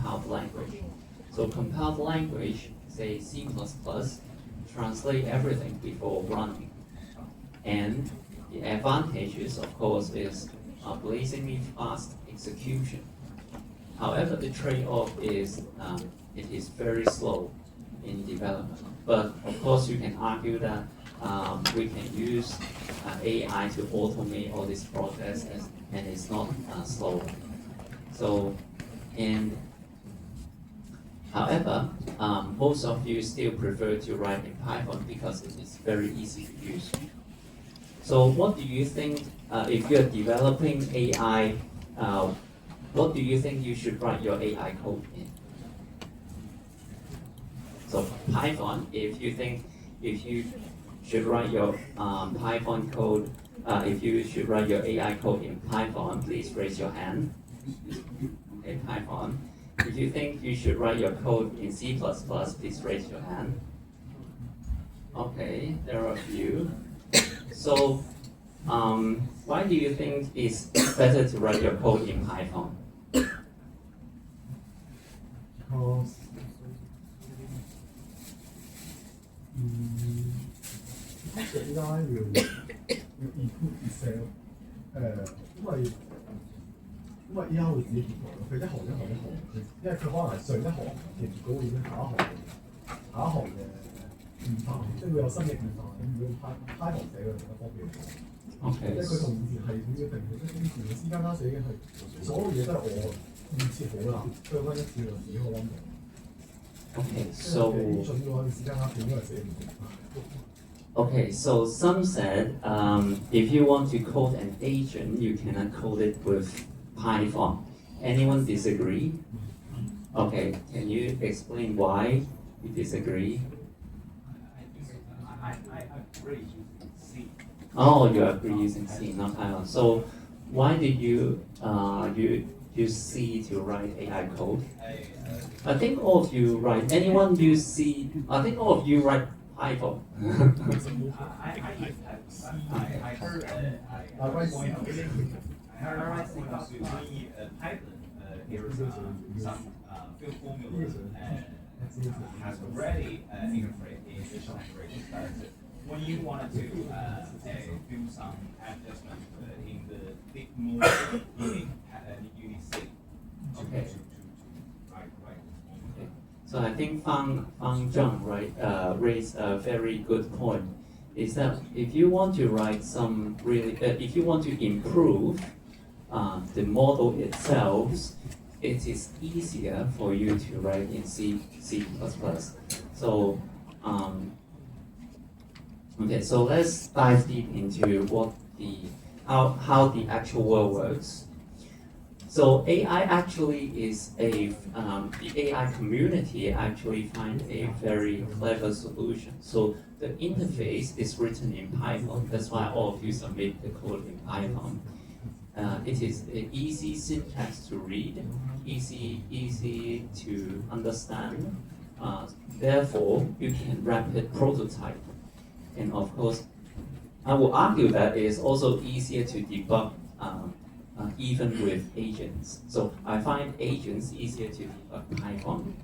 compiled language. So compiled language, say C++, translate everything before running. And the advantages, of course, is blazingly fast execution. However, the trade-off is it is very slow in development. But of course, you can argue that we can use AI to automate all this process, and it's not slow. So, and however, most of you still prefer to write in Python because it is very easy to use. So what do you think, if you're developing AI, what do you think you should write your AI code in? So Python, if you should write your Python code, if you should write your AI code in Python, please raise your hand. Okay, Python. If you think you should write your code in C++, please raise your hand. Okay, there are a few. So, why do you think it's better to write your code in Python? Because the AI will improve itself. 因為 AI 會自己結果咯，佢一行，因為佢可能係上一行嘅結果會影響下一行嘅變化，即係會有新嘅變化，咁會Python寫嘅更加方便。即係佢同以前系統嘅定義，即係以前嘅 C 加加寫嘅係所有嘢都係我預設好啦，將翻一次就自己個溫度。Okay, so準嘅話，C 加加點都係寫唔到。Okay, so some said if you want to code an agent, you cannot code it with Python. Anyone disagree? Okay, can you explain why you disagree? I agree using C. Oh, you agree using C, not Python. So why did you use C to write AI code? I think all of you write. Anyone use C? I think all of you write Python. I heard Python here is some field formulas has already integrated in visual language, but when you wanted to do some adjustment in the big mode, you need C to write. Okay. So I think Fang Zheng raised a very good point. Is that if you want to write some really, if you want to improve the model itself, it is easier for you to write in C++. So, okay, so let's dive deep into what how the actual world works. So AI actually is the AI community actually find a very clever solution. So the interface is written in Python. That's why all of you submit the code in Python. It is an easy syntax to read, easy to understand. Therefore, you can rapid prototype. And of course, I will argue that it is also easier to debug even with agents. So I find agents easier to debug Python.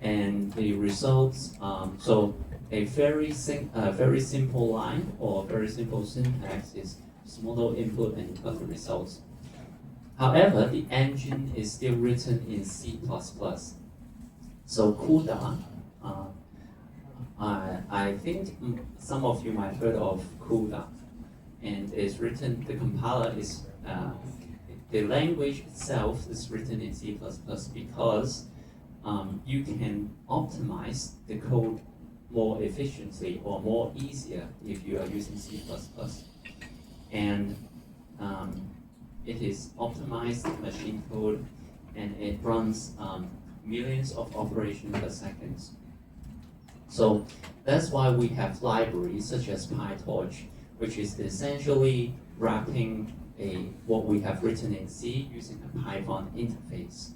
And the results, so a very simple line or very simple syntax is model input and you got the results. However, the engine is still written in C++. So CUDA, I think some of you might have heard of CUDA, and it's written, the compiler is, the language itself is written in C++ because you can optimize the code more efficiently or more easier if you are using C++. And it is optimized machine code and it runs millions of operations per second. So that's why we have libraries such as PyTorch, which is essentially wrapping what we have written in C using a Python interface,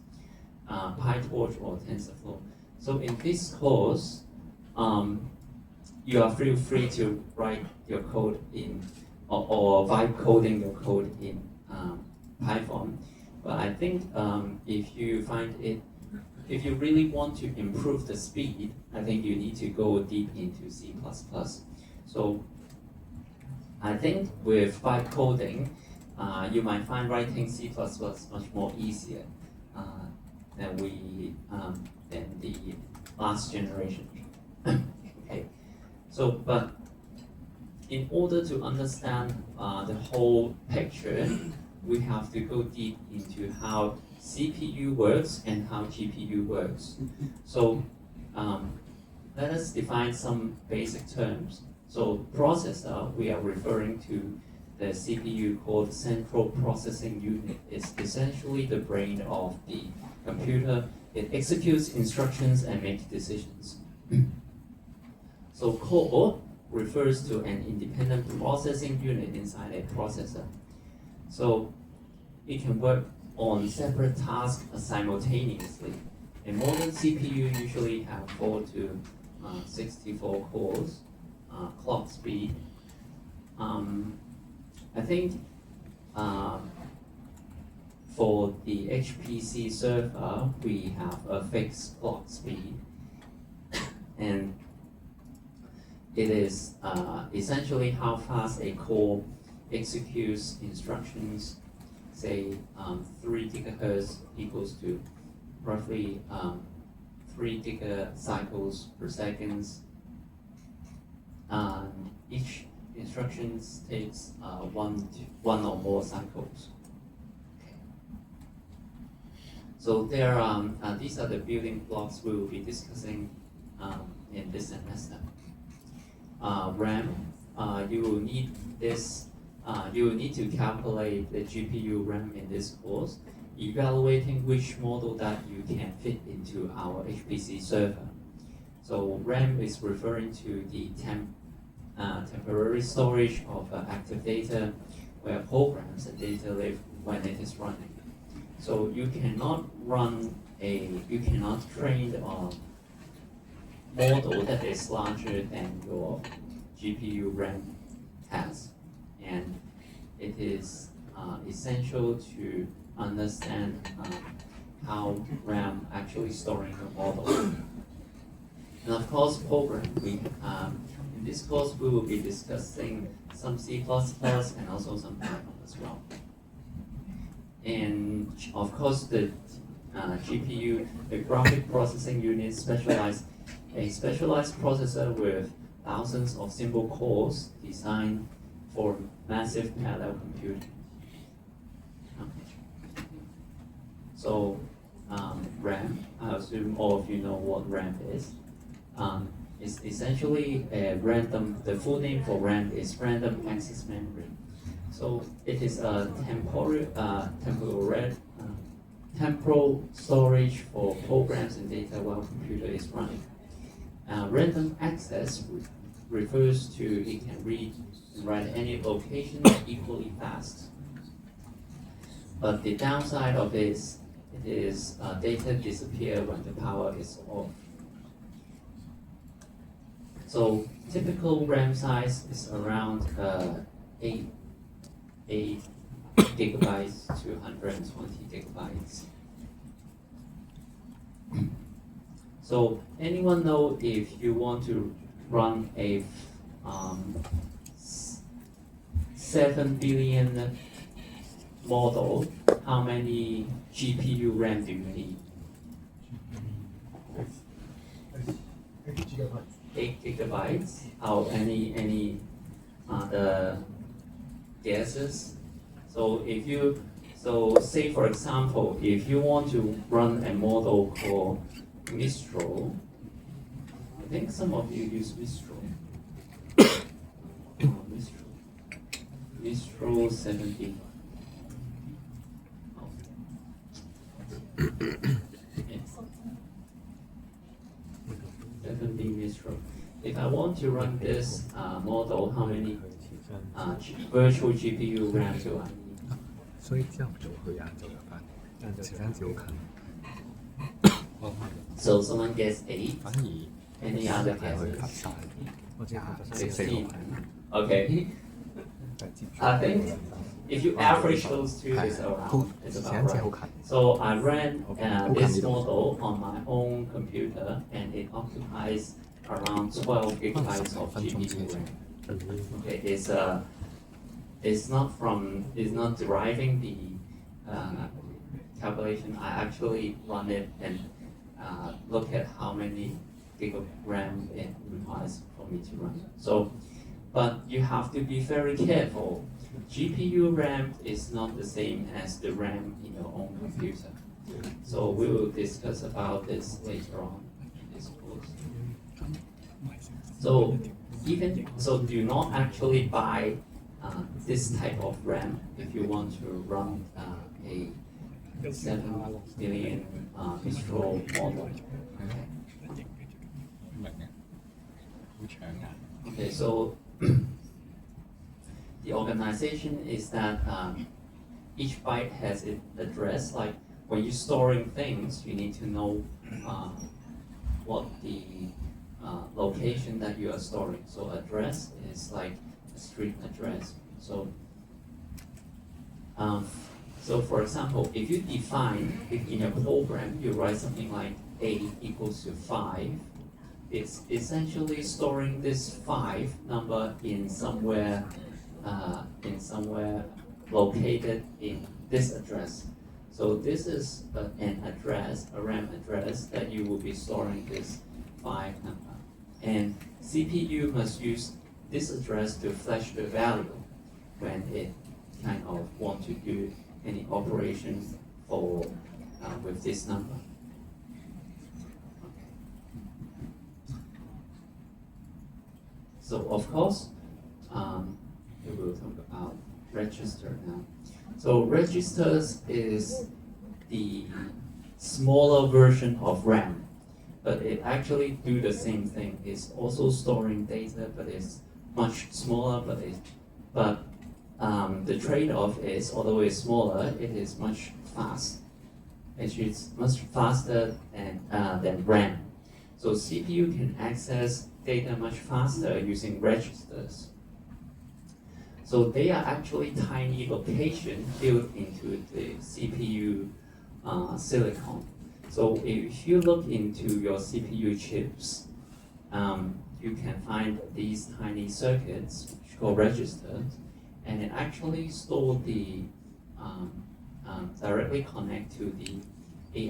PyTorch or TensorFlow. So in this course, you are free to write your code in or vibe coding your code in Python. But I think if you find it if you really want to improve the speed, I think you need to go deep into C++. So I think with vibe coding, you might find writing C++ much more easier than the last generation. Okay, so but in order to understand the whole picture, we have to go deep into how CPU works and how GPU works. So let us define some basic terms. So processor, we are referring to the CPU called central processing unit. It's essentially the brain of the computer. It executes instructions and makes decisions. So core refers to an independent processing unit inside a processor. So it can work on separate tasks simultaneously. A modern CPU usually have 4 to 64 cores, clock speed. I think for the HPC server, we have a fixed clock speed, and it is essentially how fast a core executes instructions. Say 3 gigahertz equals to roughly 3 gigacycles per second. Each instruction takes one or more cycles. So there, these are the building blocks we will be discussing in this semester. RAM, you will need this. You will need to calculate the GPU RAM in this course, evaluating which model that you can fit into our HPC server. So RAM is referring to the temporary storage of active data, where programs and data live when it is running. So you cannot train a model that is larger than your GPU RAM has. And it is essential to understand how RAM actually storing the model. And of course, in this course, we will be discussing some C++ and also some Python as well. And of course, the GPU, the graphic processing unit, a specialized processor with thousands of simple cores designed for massive parallel computing. So RAM, I assume all of you know what RAM is. It's essentially a the full name for RAM is random access memory. So it is a temporal storage for programs and data while computer is running. Random access refers to it can read and write any location equally fast. But the downside of this is data disappear when the power is off. So typical RAM size is around 8 gigabytes to 120 gigabytes. So anyone know if you want to run a 7 billion model, how many GPU RAM do you need? 8 gigabytes. How any other guesses? So say for example, if you want to run a model called Mistral, I think some of you use Mistral. Mistral 70. Definitely Mistral. If I want to run this model, how many virtual GPU RAM do I need? 所以這樣就會晏晝入班，晏晝時間照近。So someone gets 8. 反而 Any other 係去 guesses? 吸晒，我知 16. Okay. I think if you average those two, it's 高 around, 以 it's 前 about 真係 right. 好近。 So I ran this Okay. model on my own computer, and it occupies around 12 gigabytes of GPU RAM. Okay, it's not deriving the calculation. I actually run it and look at how many gig of RAM it requires for me to run. So, but you have to be very careful. GPU RAM is not the same as the RAM in your own computer. So we will discuss about this later on in this course. So do not actually buy this type of RAM if you want to run a 7 million Mistral model. Okay, so the organization is that each byte has its address. Like when you're storing things, you need to know what the location that you are storing. So address is like a street address. So for example, if you define in your program, you write something like a equals to 5, it's essentially storing this 5 number in somewhere located in this address. So this is an address, a RAM address that you will be storing this 5 number. And CPU must use this address to flash the value when it kind of want to do any operation for with this number. So of course, we will talk about register now. So registers is the smaller version of RAM, but it actually do the same thing. It's also storing data, but it's much smaller. But the trade-off is, although it's smaller, it is much fast. It's much faster than RAM. So CPU can access data much faster using registers. So they are actually tiny locations built into the CPU silicon. So if you look into your CPU chips, you can find these tiny circuits, which are called registers, and it actually store the directly connect to the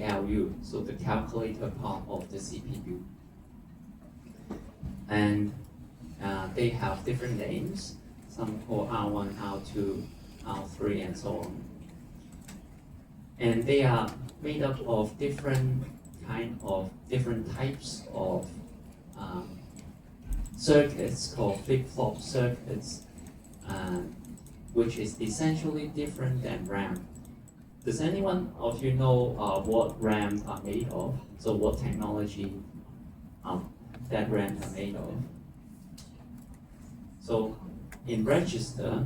ALU, so the calculator part of the CPU. And they have different names. Some called R1, R2, R3, and so on. And they are made up of different types of circuits called flip-flop circuits, which is essentially different than RAM. Does anyone of you know what RAMs are made of? So what technology that RAMs are made of? So in register,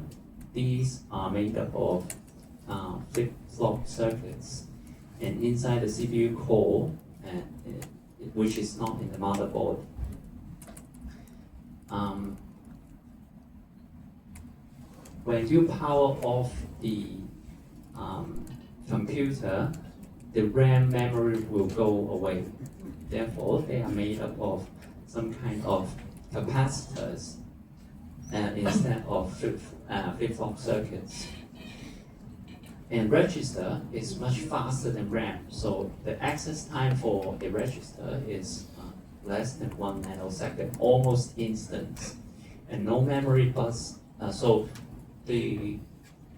these are made up of flip-flop circuits, and inside the CPU core, which is not in the motherboard. When you power off the computer, the RAM memory will go away. Therefore, they are made up of some kind of capacitors instead of flip-flop circuits. And register is much faster than RAM, so the access time for a register is less than 1 nanosecond, almost instant, and no memory bus. So the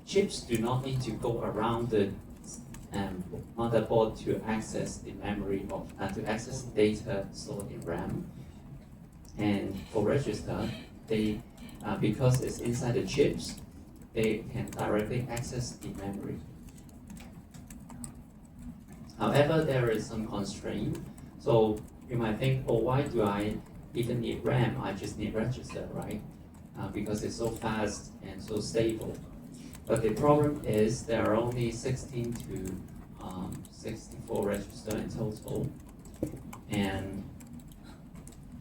chips do not need to go around the motherboard to access the memory to access data stored in RAM. And for register, they because it's inside the chips, they can directly access the memory. However, there is some constraint. So you might think, oh, why do I even need RAM? I just need register, right? Because it's so fast and so stable. But the problem is there are only 16 to 64 registers in total. And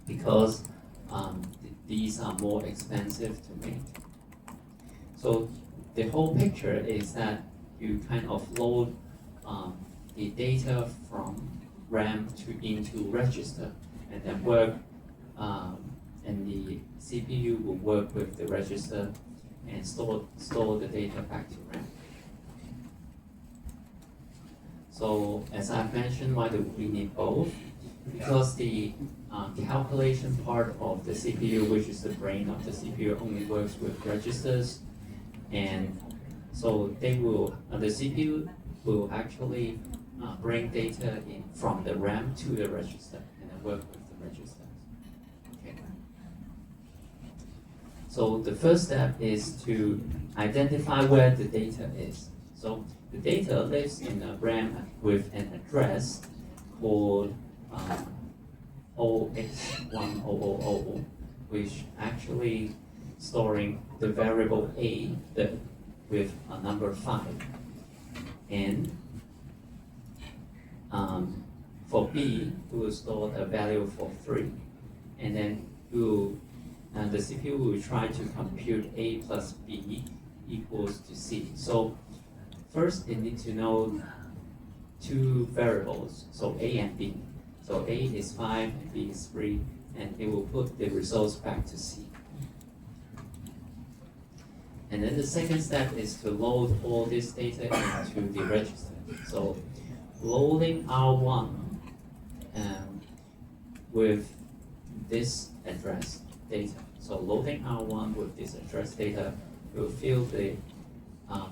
because these are more expensive to make. So the whole picture is that you kind of load the data from RAM into register, and then work, and the CPU will work with the register and store the data back to RAM. So as I've mentioned, why do we need both? Because the calculation part of the CPU, which is the brain of the CPU, only works with registers, and so they will the CPU will actually bring data in from the RAM to the register and then work with the registers. Okay. So the first step is to identify where the data is. So the data lives in a RAM with an address called OX1000, which actually storing the variable A with a number 5. And for B, we will store a value for 3. And then the CPU will try to compute A plus B equals to C. So first, it needs to know two variables, so A and B. So A is 5 and B is 3, and it will put the results back to C. And then the second step is to load all this data into the register. So loading R1 with this address data. So loading R1 with this address data will fill the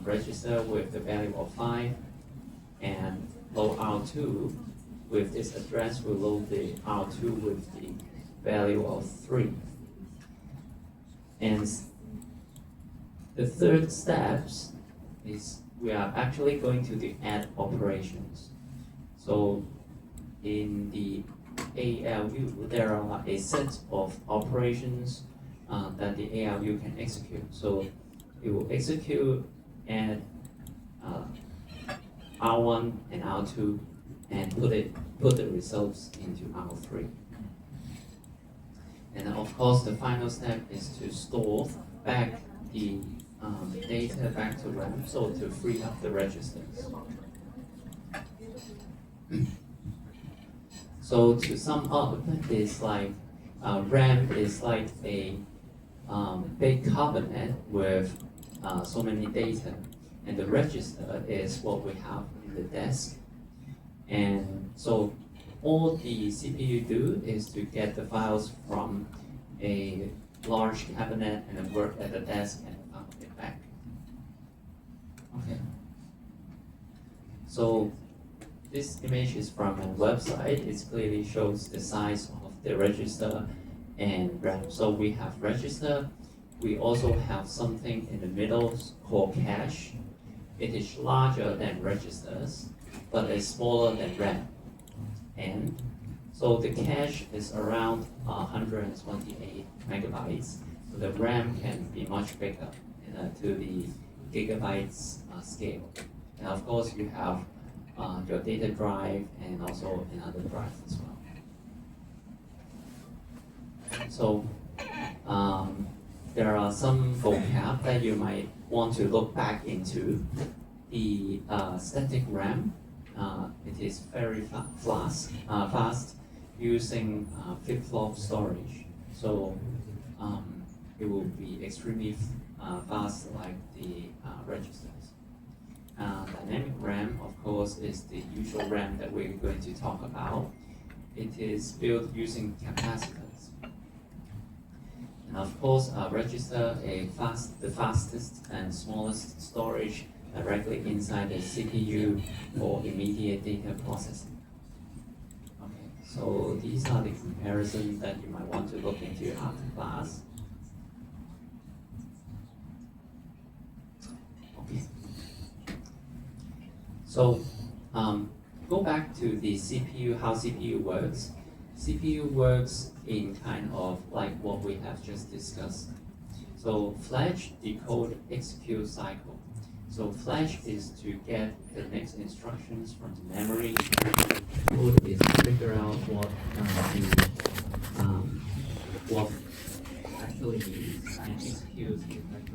register with the value of 5, and load R2 with this address will load the R2 with the value of 3. And the third step is we are actually going to the add operations. So in the ALU, there are a set of operations that the ALU can execute. So it will execute add R1 and R2 and put the results into R3. And of course, the final step is to store back the data back to RAM, so to free up the registers. So to sum up, it's like RAM is like a big cabinet with so many data, and the register is what we have in the desk. And so all the CPU do is to get the files from a large cabinet and then work at the desk and file it back. Okay. So this image is from a website. It clearly shows the size of the register and RAM. So we have register. We also have something in the middle called cache. It is larger than registers, but it's smaller than RAM. And so the cache is around 128 megabytes. So the RAM can be much bigger to the gigabytes scale. And of course, you have your data drive and also another drive as well. So there are some vocab that you might want to look back into. The static RAM, it is very fast using flip-flop storage. So it will be extremely fast like the registers. Dynamic RAM, of course, is the usual RAM that we're going to talk about. It is built using capacitors. And of course, register the fastest and smallest storage directly inside the CPU for immediate data processing. Okay, so these are the comparisons that you might want to look into after class. Okay. So go back to the CPU, how CPU works. CPU works in kind of like what we have just discussed. So flash, decode, execute cycle. So flash is to get the next instructions from the memory. Decode is to figure out what actually means, and execute is actually